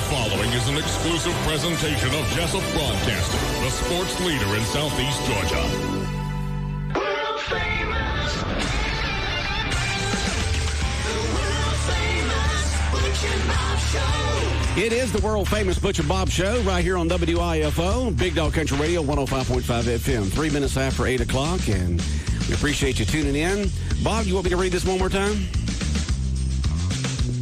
following is an exclusive presentation of Jessup Broadcasting, the sports leader in Southeast Georgia. World famous. The world famous Butch and Bob Show. It is the world famous Butch and Bob Show right here on WIFO, Big Dog Country Radio, 105.5 FM, 3 minutes after 8 o'clock, and we appreciate you tuning in. Bob, you want me to read this one more time?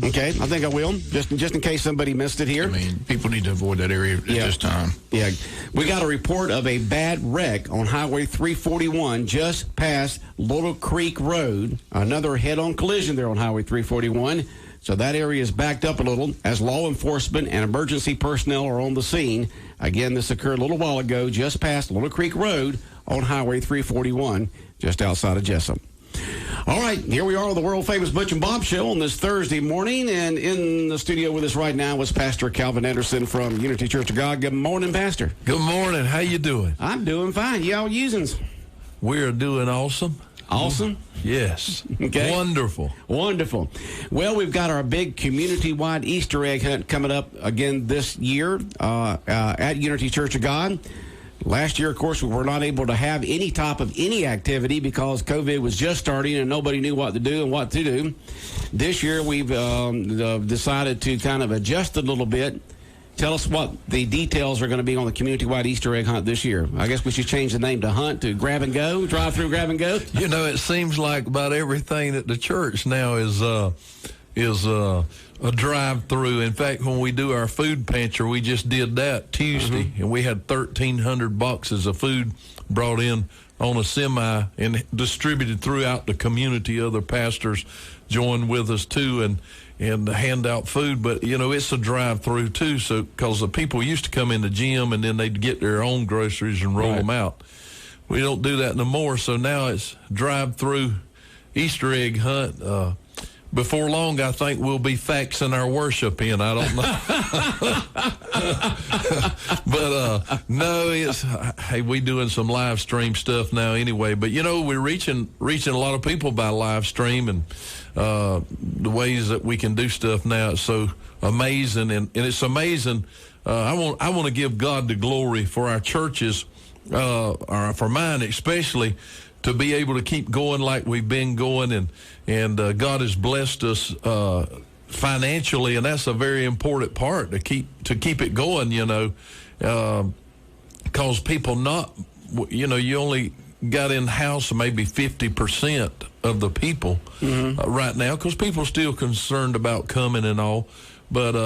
Okay, I think I will, just in case somebody missed it here. I mean, people need to avoid that area at this time. Yeah, we got a report of a bad wreck on Highway 341 just past Little Creek Road. Another head-on collision there on Highway 341. So that area is backed up a little as law enforcement and emergency personnel are on the scene. Again, this occurred a little while ago just past Little Creek Road on Highway 341, just outside of Jessup. All right, here we are with the world-famous Butch and Bob Show on this Thursday morning, and in the studio with us right now is Pastor Calvin Anderson from Unity Church of God. Good morning, Pastor. Good morning. How you doing? I'm doing fine. Y'all usings? We're doing awesome. Awesome? Yes. Okay. Wonderful. Wonderful. Well, we've got our big community-wide Easter egg hunt coming up again this year at Unity Church of God. Last year, of course, we were not able to have any type of any activity because COVID was just starting and nobody knew what to do and what to do. This year, we've decided to kind of adjust a little bit. Tell us what the details are going to be on the community-wide Easter egg hunt this year. I guess we should change the name to Hunt to Grab and Go, Drive-Through Grab and Go. You know, it seems like about everything at the church now is a drive-through. In fact, when we do our food pantry, we just did that Tuesday, and we had 1,300 boxes of food brought in on a semi and distributed throughout the community. Other pastors joined with us too, and hand out food. But you know, it's a drive-through too, so because the people used to come in the gym and then they'd get their own groceries and roll them out. We don't do that no more, so now it's drive-through Easter egg hunt. Before long, I think we'll be faxing our worship in. I don't know. But, no, hey, we doing some live stream stuff now anyway. But, you know, we're reaching a lot of people by live stream, and the ways that we can do stuff now is so amazing. And it's amazing. I want to give God the glory for our churches, or for mine especially, to be able to keep going like we've been going, and God has blessed us financially, and that's a very important part to keep it going. You know, because people you only got in house maybe 50% of the people right now, because people are still concerned about coming and all. But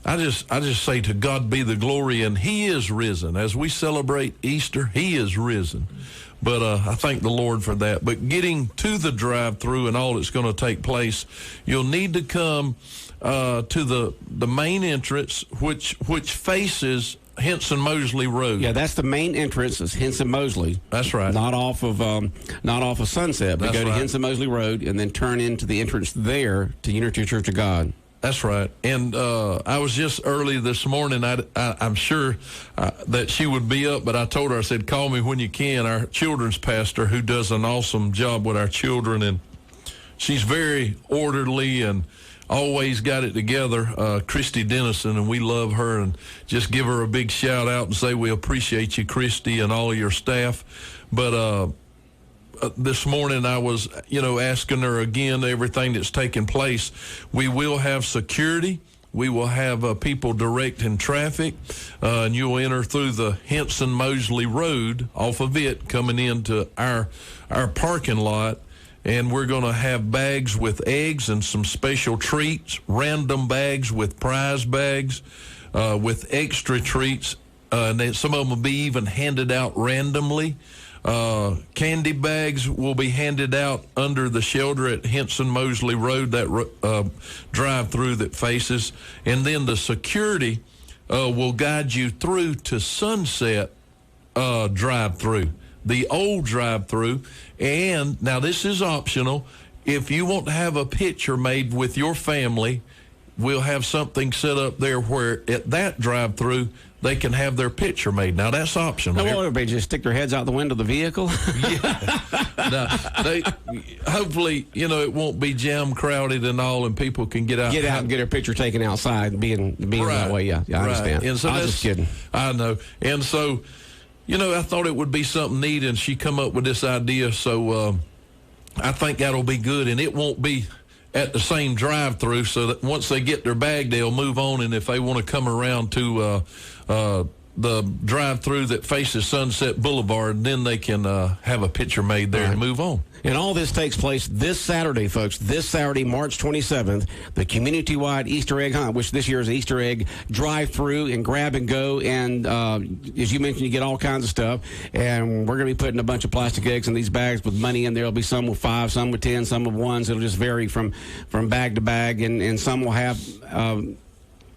I just say to God be the glory, and He is risen. As we celebrate Easter, He is risen. But I thank the Lord for that. But getting to the drive-through and all that's going to take place, you'll need to come to the main entrance, which faces Henson Mosley Road. Yeah, that's the main entrance. Is Henson Mosley. That's right. Not off of Sunset, but that's go to right. Henson Mosley Road and then turn into the entrance there to Unity Church of God. That's right. And I was just early this morning. I'm sure that she would be up, but I told her, I said, call me when you can. Our children's pastor, who does an awesome job with our children, and she's very orderly and always got it together, Christy Dennison, and we love her, and just give her a big shout out and say we appreciate you, Christy, and all of your staff. But this morning I was, asking her again everything that's taking place. We will have security. We will have people directing traffic, and you'll enter through the Henson Mosley Road off of it, coming into our parking lot. And we're going to have bags with eggs and some special treats, random bags with prize bags, with extra treats. And then some of them will be even handed out randomly. Candy bags will be handed out under the shelter at Henson Mosley Road, that drive-through that faces. And then the security will guide you through to Sunset drive-through, the old drive-through. And now this is optional. If you want to have a picture made with your family, we'll have something set up there where at that drive-through they can have their picture made. Now, that's optional. No, everybody just stick their heads out the window of the vehicle. Now, hopefully, it won't be jam crowded and all, and people can get out and get their picture taken outside, being that way. Yeah, I understand. And so I was just kidding. I know. And so, I thought it would be something neat, and she come up with this idea. So I think that'll be good, and it won't be at the same drive-through, so that once they get their bag, they'll move on. And if they want to come around to the drive-through that faces Sunset Boulevard, then they can have a picture made there and move on. And all this takes place this Saturday, folks. This Saturday, March 27th, the community-wide Easter egg hunt, which this year is Easter egg drive-through and grab and go. And as you mentioned, you get all kinds of stuff. And we're going to be putting a bunch of plastic eggs in these bags with money in there. There'll be some with 5, some with 10, some with 1s. It'll just vary from bag to bag. And some will have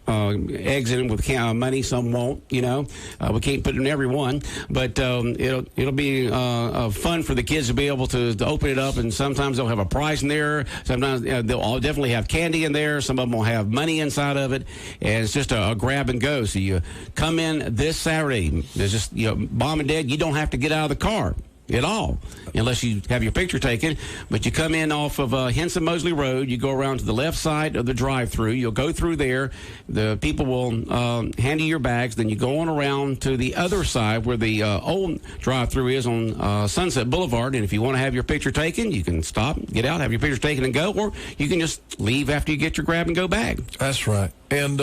eggs in them with money, some won't. We can't put it in every one, but it'll be fun for the kids to be able to open it up. And sometimes they'll have a prize in there. Sometimes they'll all definitely have candy in there. Some of them will have money inside of it, and it's just a grab and go. So you come in this Saturday. There's just Mom and Dad, you don't have to get out of the car at all, unless you have your picture taken. But you come in off of Henson Mosley Road. You go around to the left side of the drive-through. You'll go through there. The people will hand you your bags. Then you go on around to the other side where the old drive-through is on Sunset Boulevard. And if you want to have your picture taken, you can stop, get out, have your picture taken, and go. Or you can just leave after you get your grab-and-go bag. That's right. And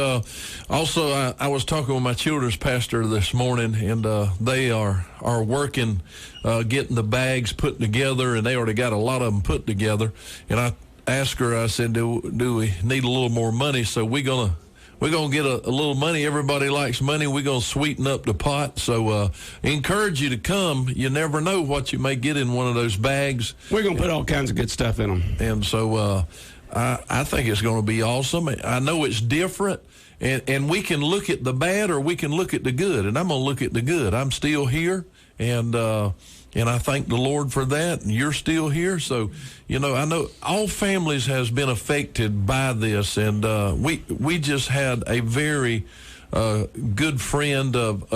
also, I was talking with my children's pastor this morning, and they are working, getting the bags put together, and they already got a lot of them put together. And I asked her, I said, do we need a little more money? So we're gonna get a little money. Everybody likes money. We're gonna sweeten up the pot. So encourage you to come. You never know what you may get in one of those bags. We're gonna put all kinds of good stuff in them. And so I think it's going to be awesome. I know it's different, and we can look at the bad or we can look at the good, and I'm going to look at the good. I'm still here, and I thank the Lord for that, and you're still here. So, I know all families has been affected by this, and we just had a very good friend of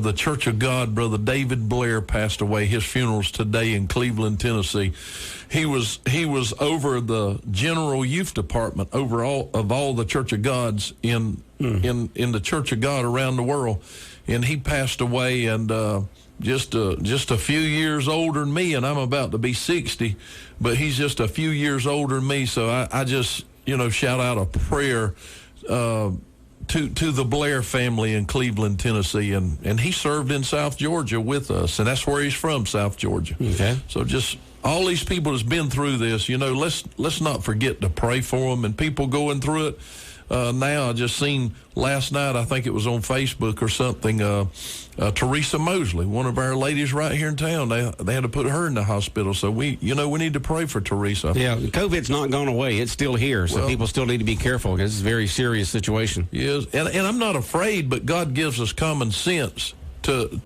the Church of God, Brother David Blair, passed away. His funeral's today in Cleveland, Tennessee. He was over the general youth department over all the Church of Gods in the Church of God around the world, and he passed away. And just a few years older than me, and I'm about to be 60, but he's just a few years older than me. So I just shout out a prayer to the Blair family in Cleveland, Tennessee, and he served in South Georgia with us, and that's where he's from, South Georgia. Okay. So just all these people that's been through this, let's not forget to pray for them, and people going through it. Now, I just seen last night, I think it was on Facebook or something, Teresa Mosley, one of our ladies right here in town, they had to put her in the hospital. So we need to pray for Teresa. Yeah, COVID's not gone away. It's still here. So people still need to be careful because it's a very serious situation. Yes, and I'm not afraid, but God gives us common sense to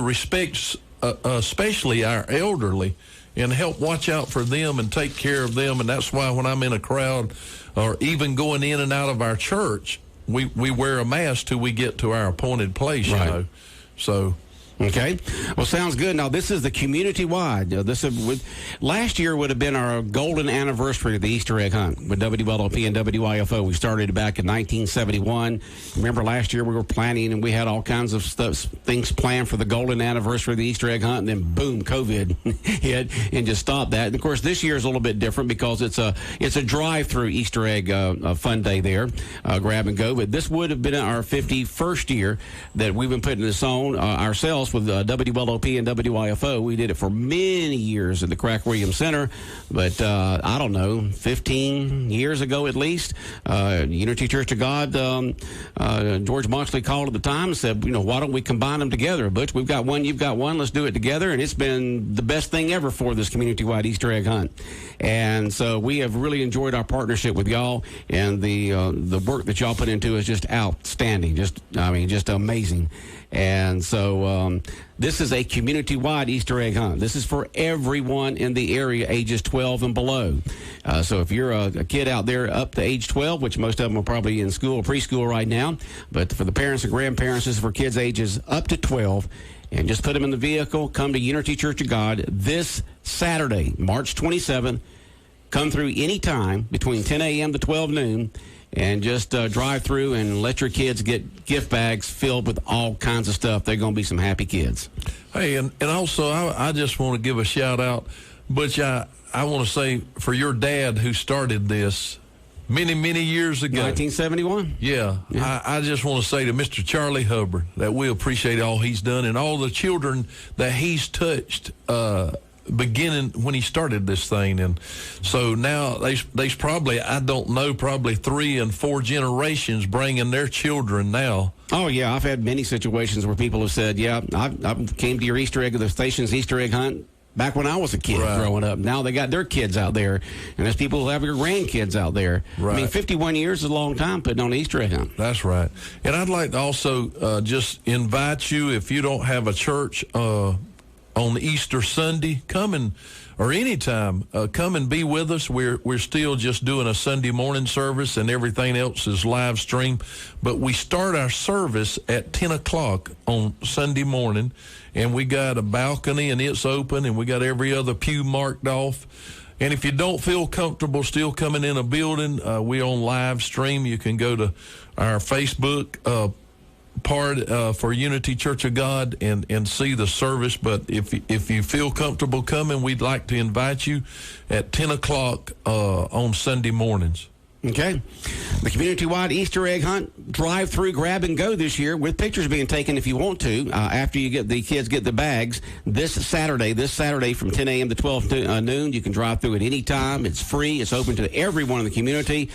respect, especially our elderly, and help watch out for them and take care of them. And that's why when I'm in a crowd or even going in and out of our church, we wear a mask till we get to our appointed place, right. So. Okay. Well, sounds good. Now, this is the community-wide. Last year would have been our golden anniversary of the Easter egg hunt with WLOP and WIFO. We started back in 1971. Remember, last year we were planning, and we had all kinds of things planned for the golden anniversary of the Easter egg hunt, and then, boom, COVID hit and just stopped that. And, of course, this year is a little bit different because it's a drive-through Easter egg fun day there, grab and go. But this would have been our 51st year that we've been putting this on ourselves with WLOP and WIFO. We did it for many years at the Crack Williams Center, but I don't know, 15 years ago at least, Unity Church of God, George Moxley called at the time and said, why don't we combine them together? Butch, we've got one, you've got one, let's do it together. And it's been the best thing ever for this community-wide Easter egg hunt. And so we have really enjoyed our partnership with y'all, and the work that y'all put into is just outstanding, just amazing. And so This is a community-wide Easter egg hunt. This is for everyone in the area, ages 12 and below. So if you're a kid out there up to age 12, which most of them are probably in school or preschool right now, but for the parents and grandparents, this is for kids ages up to 12. And just put them in the vehicle, come to Unity Church of God this Saturday, March 27th. Come through any time between 10 a.m. to 12 noon, and just drive through and let your kids get gift bags filled with all kinds of stuff. They're going to be some happy kids. Hey, and also I just want to give a shout out, Butch. I want to say for your dad who started this many years ago. 1971? Yeah. I just want to say to Mr. Charlie Hubbard that we appreciate all he's done and all the children that he's touched beginning when he started this thing. And so now there's probably, I don't know, probably 3 and 4 generations bringing their children now. Oh, yeah. I've had many situations where people have said, yeah, I came to your Easter egg, the station's Easter egg hunt back when I was a kid growing up. Now they got their kids out there, and there's people who have your grandkids out there. Right. I mean, 51 years is a long time putting on an Easter egg hunt. That's right. And I'd like to also just invite you, if you don't have a church on Easter Sunday, or anytime, come and be with us. We're still just doing a Sunday morning service, and everything else is live stream. But we start our service at 10 o'clock on Sunday morning, and we got a balcony, and it's open, and we got every other pew marked off. And if you don't feel comfortable still coming in a building, we on live stream. You can go to our Facebook part for Unity Church of God and see the service. But if you feel comfortable coming, we'd like to invite you at 10 o'clock on Sunday mornings. Okay. The community-wide Easter egg hunt, drive-through, grab and go this year, with pictures being taken if you want to, after you get the kids get the bags. This Saturday from 10 a.m. to 12 noon, you can drive through at any time. It's free. It's open to everyone in the community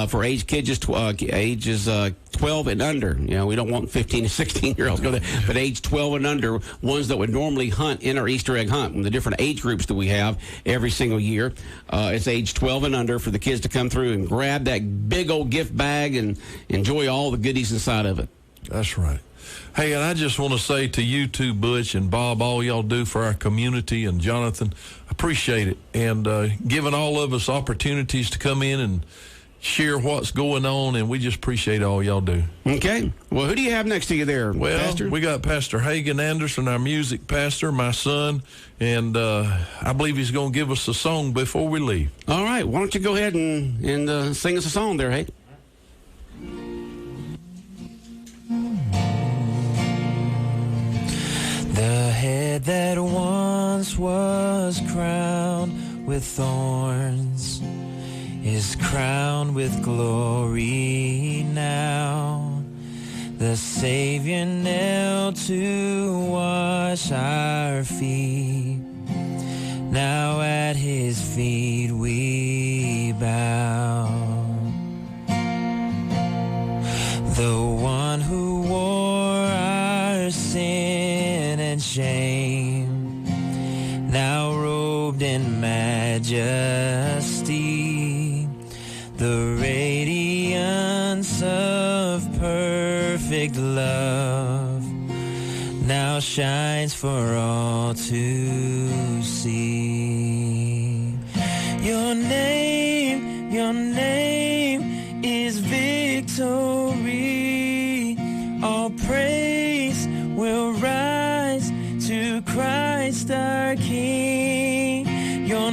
for ages 12 and under. You know, we don't want 15 to 16-year-olds go there, but age 12 and under, ones that would normally hunt in our Easter egg hunt. And the different age groups that we have every single year, it's age 12 and under for the kids to come through and grab that big old gift bag and enjoy all the goodies inside of it. That's right. Hey, and I just want to say to you too, Butch and Bob, all y'all do for our community, and Jonathan, appreciate it. And giving all of us opportunities to come in and share what's going on, and we just appreciate all y'all do. Okay. Well, who do you have next to you there, Pastor? We got Pastor Hagan Anderson, our music pastor, my son, and I believe he's going to give us a song before we leave. All right. Why don't you go ahead and sing us a song there, Hagan? The head that once was crowned with thorns is crowned with glory now. The Savior knelt to wash our feet. Now at his feet we bow. The one who wore our sin and shame, now robed in majesty, the radiance of perfect love now shines for all to see. Your name is victory. All praise will rise to Christ our King. Your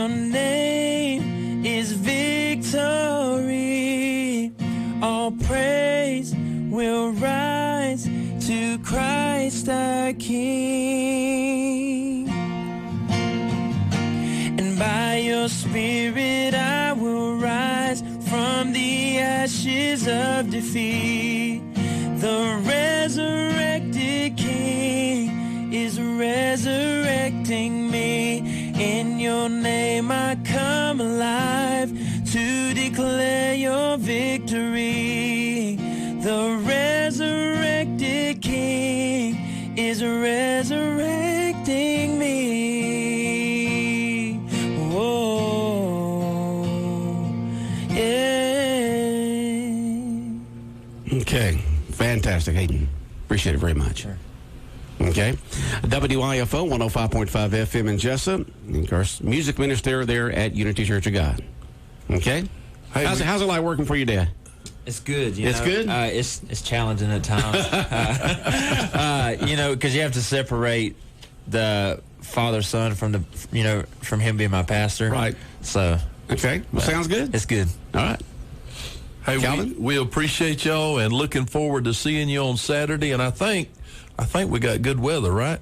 name is victory. All praise will rise to Christ our King. And by your Spirit I will rise from the ashes of defeat. The resurrected King is resurrecting me. In your name I come alive to declare your victory. The resurrected King is resurrecting me. Whoa, yeah. Okay. Fantastic, Hayden. Appreciate it very much. Sure. Okay. WIFO 105.5 FM in Jessup. And of course, music minister there at Unity Church of God. Okay. Hey, how's it like working for your dad? It's good. It's good? It's challenging at times. Because you have to separate the father-son from from him being my pastor. Right. So. Okay. Well, sounds good. It's good. All right. Hey, Calvin? we appreciate y'all and looking forward to seeing you on Saturday. And I think we got good weather, right?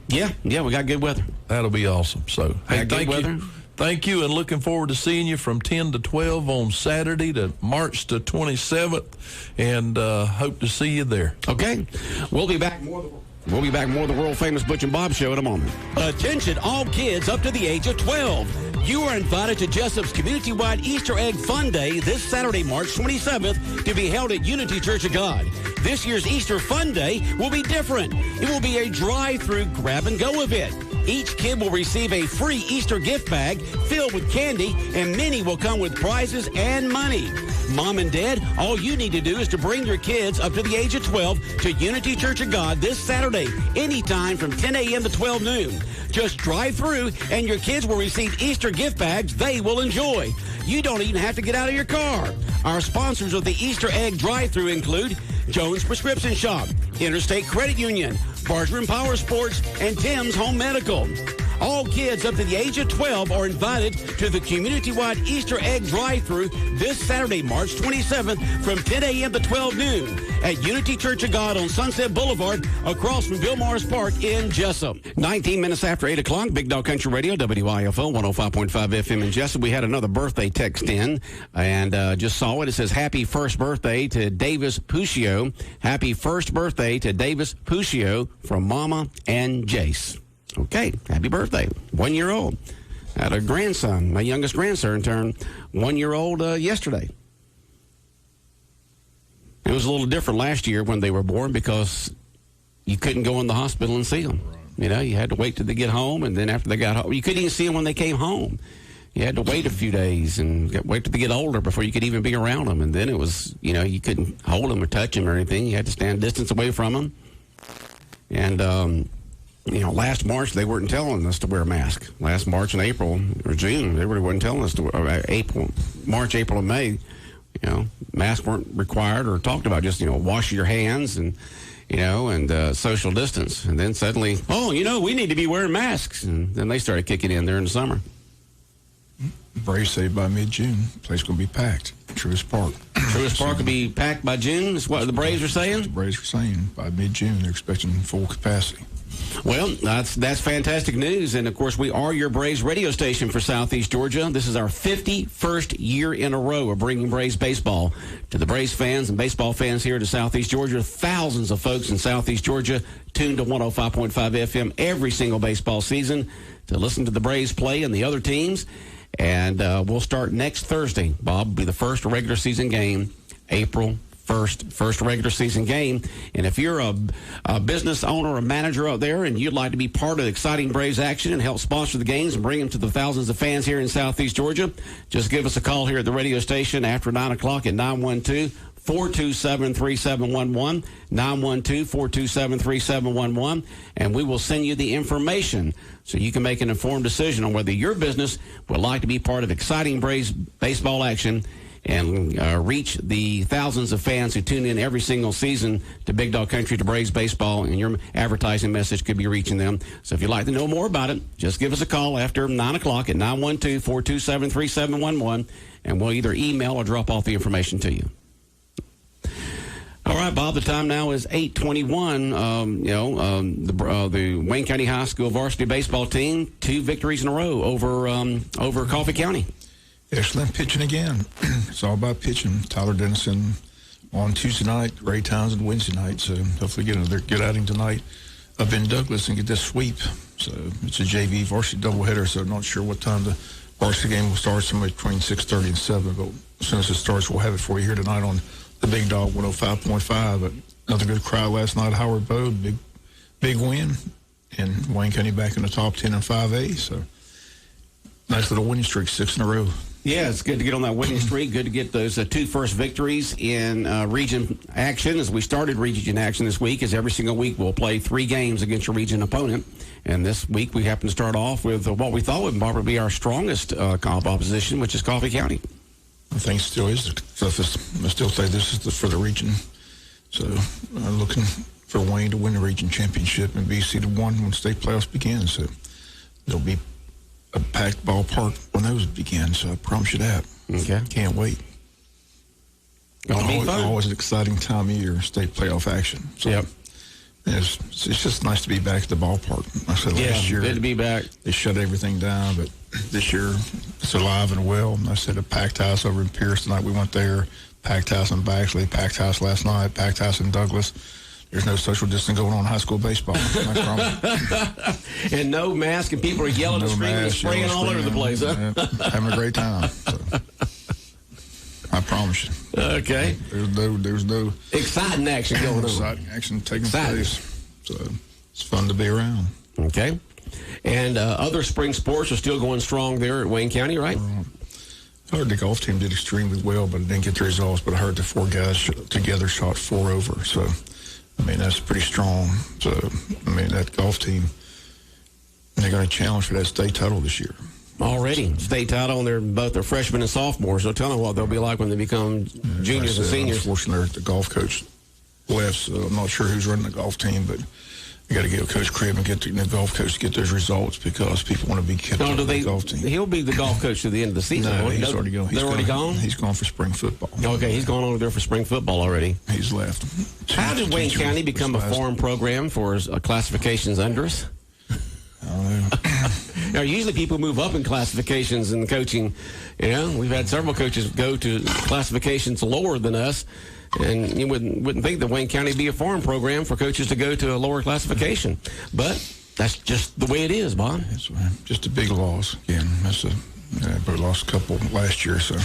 Yeah, we got good weather. That'll be awesome. So, hey, Got good weather? Thank you, and looking forward to seeing you from 10 to 12 on Saturday to March the 27th, and hope to see you there. Okay. We'll be back more of the world-famous Butch and Bob Show in a moment. Attention all kids up to the age of 12. You are invited to Jessup's community-wide Easter Egg Fun Day this Saturday, March 27th, to be held at Unity Church of God. This year's Easter Fun Day will be different. It will be a drive-through grab-and-go event. Each kid will receive a free Easter gift bag filled with candy, and many will come with prizes and money. Mom and Dad, all you need to do is to bring your kids up to the age of 12 to Unity Church of God this Saturday, anytime from 10 a.m. to 12 noon. Just drive through, and your kids will receive Easter gift bags they will enjoy. You don't even have to get out of your car. Our sponsors of the Easter Egg Drive-Thru include Jones Prescription Shop, Interstate Credit Union, Bargeman Power Sports, and Tim's Home Medical. All kids up to the age of 12 are invited to the community-wide Easter Egg Drive-Thru this Saturday, March 27th from 10 a.m. to 12 noon at Unity Church of God on Sunset Boulevard across from Bill Morris Park in Jessup. 19 minutes after 8 o'clock, Big Dog Country Radio, WIFO 105.5 FM in Jessup. We had another birthday text in and just saw it. It says, happy first birthday to Davis Puccio. Happy first birthday to Davis Puccio from Mama and Jace. Okay, happy birthday. 1 year old. I had a grandson, my youngest grandson, turned 1 year old yesterday. It was a little different last year when they were born because you couldn't go in the hospital and see them. You know, you had to wait till they get home, and then after they got home, you couldn't even see them when they came home. You had to wait a few days and wait till they get older before you could even be around them. And then it was, you couldn't hold them or touch them or anything. You had to stand distance away from them. And, last March, they weren't telling us to wear a mask. Last March and April or June, they really weren't telling us to wear March, April, and May. Masks weren't required or talked about. Just, wash your hands and social distance. And then suddenly, we need to be wearing masks. And then they started kicking in there in the summer. Braves say by mid-June, the place going to be packed. Truist Park. Truist Park will be packed by June, is what the Braves are saying? The Braves are saying by mid-June they're expecting full capacity. Well, that's fantastic news. And, of course, we are your Braves radio station for Southeast Georgia. This is our 51st year in a row of bringing Braves baseball to the Braves fans and baseball fans here to Southeast Georgia. Thousands of folks in Southeast Georgia tuned to 105.5 FM every single baseball season to listen to the Braves play and the other teams. And we'll start next Thursday. Bob will be the first regular season game, April 1st, first regular season game. And if you're a business owner or manager out there and you'd like to be part of exciting Braves action and help sponsor the games and bring them to the thousands of fans here in Southeast Georgia, just give us a call here at the radio station after 9 o'clock at 912-427-3711, 912-427-3711, and we will send you the information so you can make an informed decision on whether your business would like to be part of exciting Braves baseball action and reach the thousands of fans who tune in every single season to Big Dog Country, to Braves baseball, and your advertising message could be reaching them. So if you'd like to know more about it, just give us a call after 9 o'clock at 912-427-3711, and we'll either email or drop off the information to you. All right, Bob, the time now is 8:21. The Wayne County High School varsity baseball team, 2 victories in a row over Coffee County. Excellent pitching again. It's all about pitching. Tyler Dennison on Tuesday night, Ray Townsend Wednesday night. So hopefully get another good outing tonight up in Douglas and get this sweep. So it's a JV varsity doubleheader, so I'm not sure what time the varsity game will start, somewhere between 6:30 and 7. But as soon as it starts, we'll have it for you here tonight on the Big Dog 105.5. But another good crowd last night at Howard Bode. Big win. And Wayne County back in the top 10 in 5A. So nice little winning streak, 6 in a row. Yeah, it's good to get on that winning streak. Good to get those two first victories in region action. As we started region action this week, as every single week we'll play 3 games against your region opponent. And this week we happen to start off with what we thought would probably be our strongest comp opposition, which is Coffee County. I think it still is the toughest. I still say this is for the region. So I'm looking for Wayne to win the region championship and be seeded 1 when state playoffs begin. So there'll be a packed ballpark when those begin. So I promise you that. Okay. Can't wait. Always an exciting time of year, state playoff action. So Yep. It's just nice to be back at the ballpark. I said last year, good to be back. They shut everything down, but this year it's alive and well. I said a packed house over in Pierce tonight. We went there. Packed house in Baxley. Packed house last night. Packed house in Douglas. There's no social distancing going on in high school baseball. I promise. And no mask, and people are yelling and screaming and spraying all over the place. Huh? Yeah, having a great time. So. I promise you. Okay. There's no exciting action going on. Exciting action taking place. So it's fun to be around. Okay. And other spring sports are still going strong there at Wayne County, right? I heard the golf team did extremely well, but it didn't get the results. But I heard the 4 guys together shot 4 over. So, I mean, that's pretty strong. So, I mean, that golf team, they're going to challenge for that state title this year. Already. State title, and they're both freshmen and sophomores. So tell them what they'll be like when they become juniors and seniors. Unfortunately, the golf coach left, so I'm not sure who's running the golf team, but you got to get Coach Cribb and get the golf coach to get those results because people want to be kept on the golf team. He'll be the golf coach to the end of the season. No, he's already gone. They're already gone? He's gone for spring football. Okay, he's gone over there for spring football already. He's left. How did Wayne County become a foreign program for classifications under us? I don't know. Now, usually people move up in classifications in coaching. You know, we've had several coaches go to classifications lower than us, and you wouldn't think that Wayne County would be a foreign program for coaches to go to a lower classification. But that's just the way it is, Bob. That's just a big loss. Again, we lost a couple last year, so.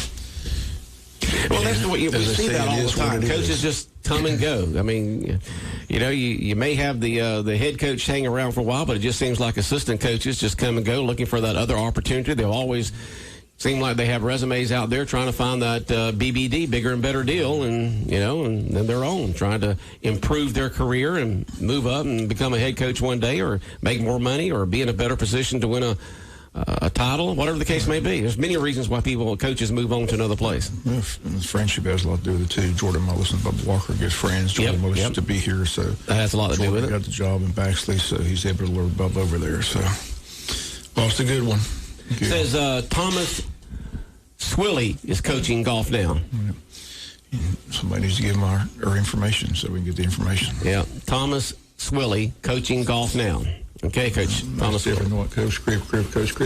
Well, that's the way we see that all the time. Coaches just come and go. I mean, you know, you may have the head coach hang around for a while, but it just seems like assistant coaches just come and go looking for that other opportunity. They'll always seem like they have resumes out there trying to find that BBD, bigger and better deal, and, you know, and then their own, trying to improve their career and move up and become a head coach one day or make more money or be in a better position to win a title, whatever the case may be. There's many reasons why coaches move on to another place. Well, friendship has a lot to do with it, too. Jordan Mullis and Bubba Walker are good friends. Jordan Mullis used to be here, so that has a lot to do with it. Got the job in Baxley, so he's able to lure Bubba over there. So, lost a good one. Good. Says Thomas Swilly is coaching golf now. Yeah. Somebody needs to give him our information so we can get the information. Yeah, Thomas Swilly coaching golf now. Okay, Coach Thomas. I know what Coach Cribb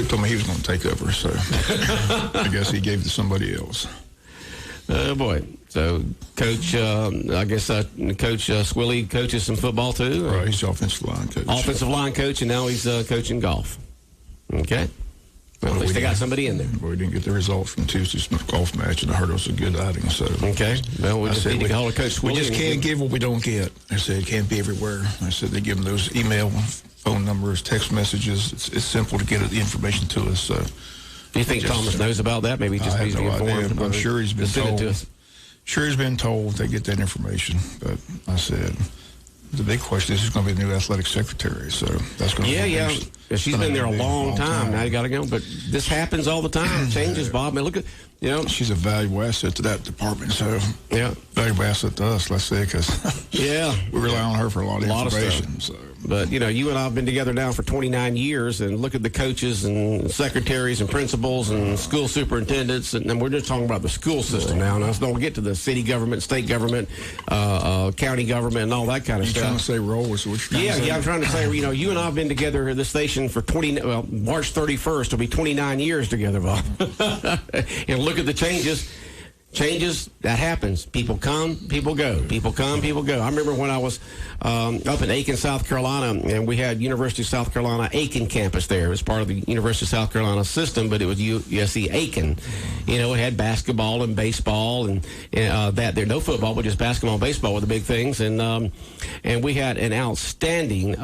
told me he was going to take over, so I guess he gave it to somebody else. Oh, boy. So, Coach, I guess Coach Swilly coaches some football, too? Right, he's offensive line coach. Offensive line coach, and now he's coaching golf. Okay. Well, at least they got somebody in there. Well, we didn't get the results from Tuesday's golf match, and I heard it was a good outing. So okay. Well, we just need to call Coach Swilly. We just can't give what we don't get. I said it can't be everywhere. I said they give them those email, phone numbers, text messages. It's simple to get the information to us. So, do you think Thomas knows about that? Maybe he just needs to be informed. I'm sure he's been told. Sure, he's been told they get that information. But I said the big question is who's going to be the new athletic secretary. So that's going to be yeah. She's been there a long time. Now you got to go. But this happens all the time. Changes, Bob. I mean, look at, you know. She's a valuable asset to that department. So, yeah. Valuable asset to us, let's say, because we rely on her for a lot of information. So. But, you know, you and I have been together now for 29 years, and look at the coaches and secretaries and principals and school superintendents, and we're just talking about the school system now. Now, don't get to the city government, state government, county government, and all that kind of stuff. You're trying to say roles? Yeah, I'm trying to say, you know, you and I have been together at this station for March 31st will be 29 years together, Bob. And look at the changes. Changes, that happens. People come, people go. People come, people go. I remember when I was up in Aiken, South Carolina, and we had University of South Carolina Aiken campus there. It was part of the University of South Carolina system, but it was USC Aiken. You know, it had basketball and baseball and that there. No football, but just basketball and baseball were the big things. And we had an outstanding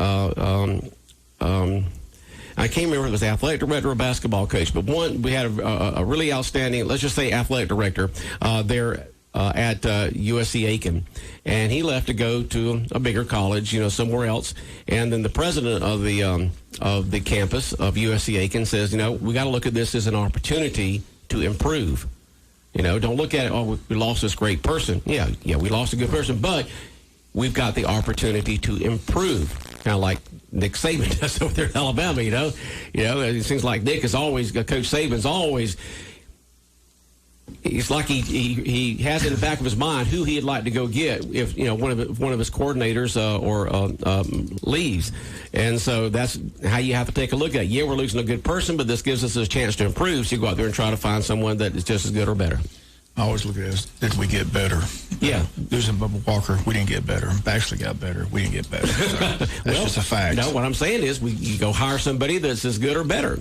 I can't remember if it was the athletic director or basketball coach, but we had a really outstanding, let's just say athletic director there at USC Aiken. And he left to go to a bigger college, somewhere else. And then the president of the campus of USC Aiken says, we got to look at this as an opportunity to improve. Don't look at it, we lost this great person. Yeah, we lost a good person, but we've got the opportunity to improve. Kind of like Nick Saban does over there in Alabama, it seems like Nick is always, Coach Saban's always, it's like he has in the back of his mind who he'd like to go get if one of his coordinators leaves, and so that's how you have to take a look at it. Yeah, we're losing a good person, but this gives us a chance to improve. So you go out there and try to find someone that is just as good or better. I always look at it as, did we get better? Yeah. Losing Bubba Walker, we didn't get better. Baxley got better, we didn't get better. So that's just a fact. No, what I'm saying is you go hire somebody that's as good or better.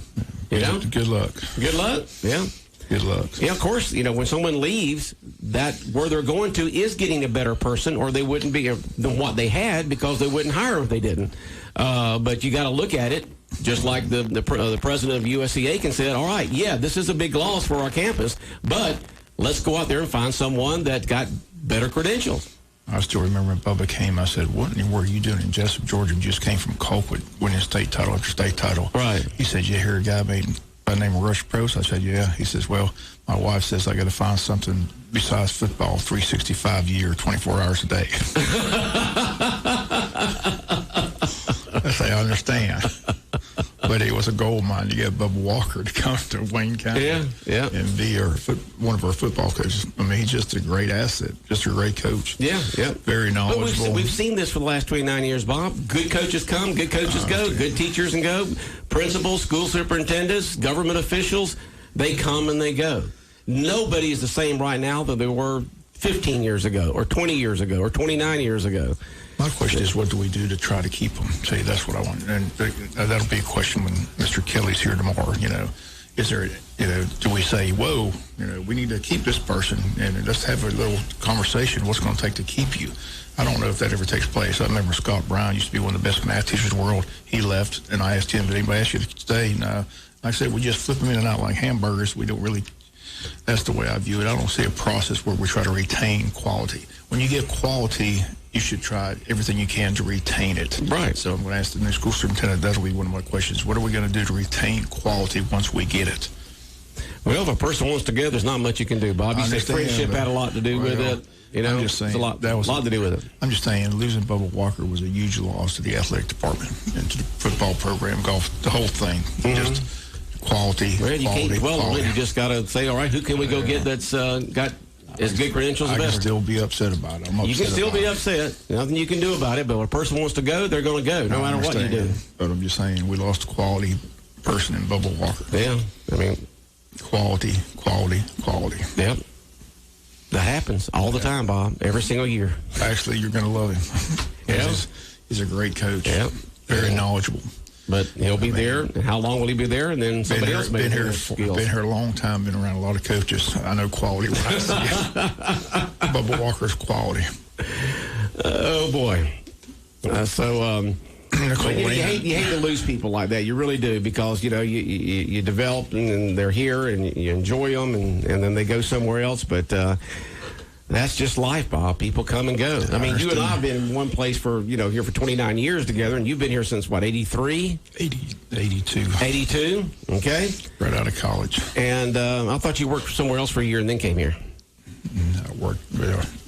Good luck. Good luck. Yeah. Good luck. Yeah, of course, when someone leaves, that where they're going to is getting a better person, or they wouldn't be than what they had because they wouldn't hire them if they didn't. But you got to look at it just like the president of USC Aiken said, all right, yeah, this is a big loss for our campus, but let's go out there and find someone that got better credentials. I still remember when Bubba came, I said, what in the world are you doing in Jessup, Georgia? You just came from Colquitt, winning state title after state title. Right. He said, you hear a guy by the name of Rush Prost? I said, yeah. He says, well, my wife says I got to find something besides football 365 a year, 24 hours a day. I say, I understand. But it was a gold mine to get Bubba Walker to come to Wayne County and be one of our football coaches. I mean, he's just a great asset, just a great coach. Yeah. Very knowledgeable. But we've seen this for the last 29 years, Bob. Good coaches come, good coaches go, good teachers and go. Principals, school superintendents, government officials, they come and they go. Nobody is the same right now that they were 15 years ago or 20 years ago or 29 years ago. My question is, what do we do to try to keep them? Say, that's what I want. And that'll be a question when Mr. Kelly's here tomorrow. Is there, do we say, whoa, we need to keep this person and let's have a little conversation. What's going to take to keep you? I don't know if that ever takes place. I remember Scott Brown used to be one of the best math teachers in the world. He left, and I asked him, did anybody ask you to stay? No. I said, we just flip them in and out like hamburgers. We don't really, that's the way I view it. I don't see a process where we try to retain quality. When you get quality, you should try everything you can to retain it. Right. So I'm going to ask the new school superintendent, that'll be one of my questions. What are we going to do to retain quality once we get it? Well, if a person wants to go, there's not much you can do, Bob. You said friendship had a lot to do with it. I'm just saying, a lot to do with it. I'm just saying, losing Bubba Walker was a huge loss to the athletic department and to the football program, golf, the whole thing. Just quality. Well, you can't dwell on it. You just got to say, all right, who can we go get that's got as good credentials as better? I can still be upset about it. You can still be upset. Nothing you can do about it. But when a person wants to go, they're going to go, no matter what you do. But I'm just saying, we lost a quality person in Bubba Walker. Yeah, I mean, quality. Yep. That happens all the time, Bob, every single year. Actually, you're going to love him. Yeah. He's a great coach. Yep. Very knowledgeable. But he'll be there. And how long will he be there? And then somebody else may have skills. Been here a long time, been around a lot of coaches. I know quality when I see it. Bubba Walker's quality. Oh, boy. You hate to lose people like that. You really do, because you develop and they're here and you enjoy them and then they go somewhere else. But that's just life, Bob. People come and go. I mean, you and I have been in one place for here for 29 years together, and you've been here since what, 83? 82. 82. Okay. Right out of college. And I thought you worked somewhere else for a year and then came here. I worked.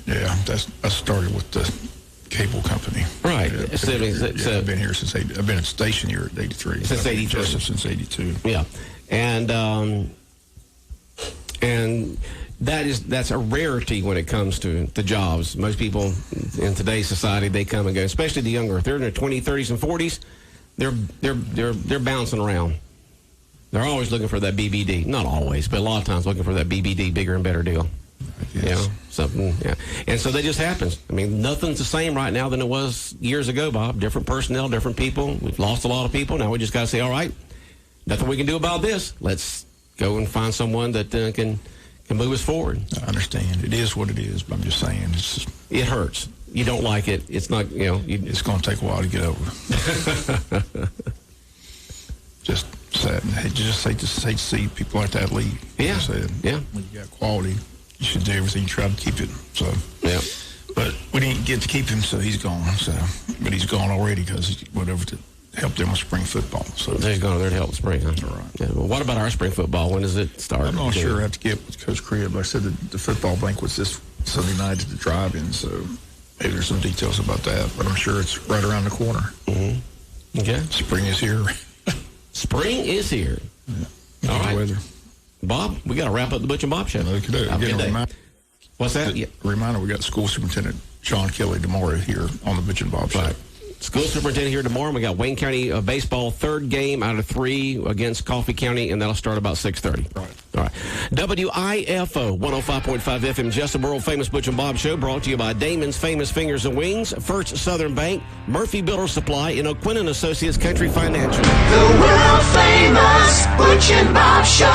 Yeah. I started with the cable company. Right. I've been here since I've been at station here at 83. Since 83. Since 82. Yeah. And that's a rarity when it comes to jobs. Most people in today's society, they come and go, especially the younger. If they're in their 20s, 30s, and 40s, they're bouncing around. They're always looking for that BBD. Not always, but a lot of times looking for that BBD, bigger and better deal. Something. Yeah. And so that just happens. I mean, nothing's the same right now than it was years ago, Bob. Different personnel, different people. We've lost a lot of people. Now we just got to say, all right, nothing we can do about this. Let's go and find someone that can move us forward. I understand. It is what it is, but I'm just saying it hurts. You don't like it. It's not, it's going to take a while to get over. just sad. And you just hate to see people like that leave. Yeah. Yeah. When you got quality, you should do everything to try to keep it. So, yeah. But we didn't get to keep him, so he's gone. So, but he's gone already because whatever to help them with spring football. So he's gone there to help spring, huh? All right. Yeah, well, what about our spring football? When does it start? I'm not sure. I have to get with Coach Crib. I said the football banquet's this Sunday night at the drive-in, so maybe there's some details about that. But I'm sure it's right around the corner. Mm-hmm. Okay. Spring is here. Spring is here. Yeah. All right. Weather. Bob, we got to wrap up the Butch and Bob Show. Look at that. Have a good day. What's that? Reminder, we got School Superintendent Sean Kelly tomorrow here on the Butch and Bob Show. Right. School superintendent here tomorrow. We got Wayne County baseball, third game out of 3 against Coffee County, and that'll start about 6:30. Right. All right. WIFO 105.5 FM, just the world famous Butch and Bob Show, brought to you by Damon's Famous Fingers and Wings, First Southern Bank, Murphy Builder Supply, and O'Quinn & Associates Country Financial. The world famous Butch and Bob Show.